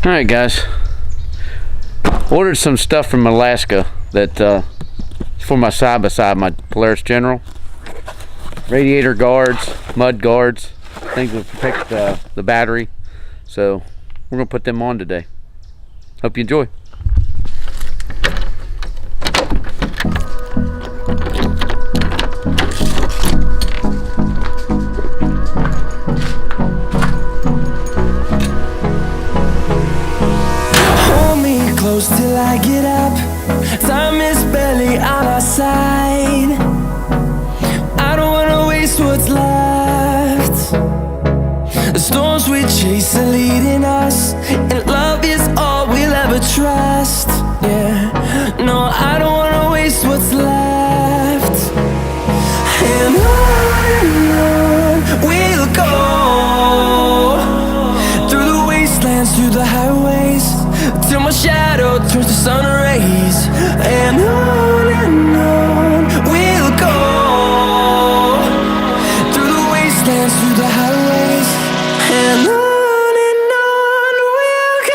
Alright guys, ordered some stuff from Alaska that for my side-by-side, my Polaris General. Radiator guards, mud guards, things that protect the battery. So we're going to put them on today. Hope you enjoy. Close till I get up. Time is barely on our side. I don't wanna waste what's left. The storms we chase are leading us, and love is all we'll ever trust. Yeah, no, I don't wanna waste what's left. And on we'll go, through the wastelands, through the highways, till my shadow turns to sun rays. And on we'll go, through the wastelands, through the highways, and on we'll go.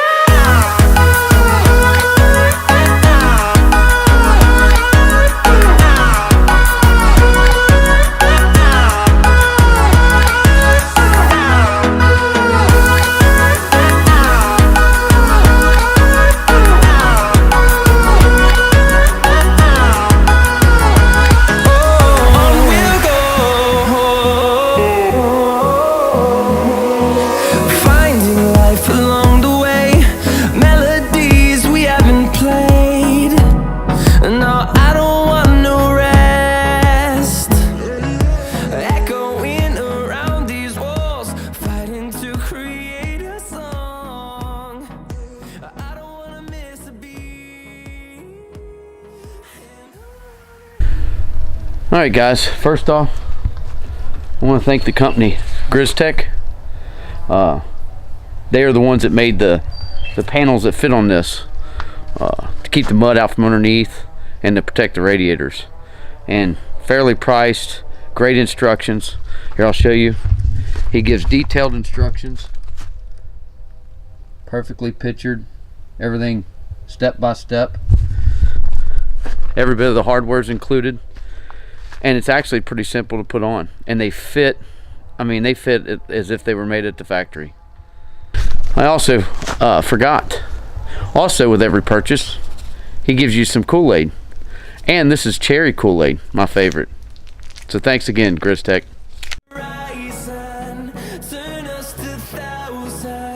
Alright guys, first off, I want to thank the company GrizzTek. They are the ones that made the panels that fit on this to keep the mud out from underneath and to protect the radiators. And fairly priced, great instructions. Here, I'll show you. He gives detailed instructions, perfectly pictured, everything step by step. Every bit of the hardware is included. And it's actually pretty simple to put on, and they fit, I mean, they fit as if they were made at the factory. I also forgot, also with every purchase he gives you some Kool-Aid, and this is cherry Kool-Aid, my favorite. So thanks again, GrizzTek. Turn us to thousands.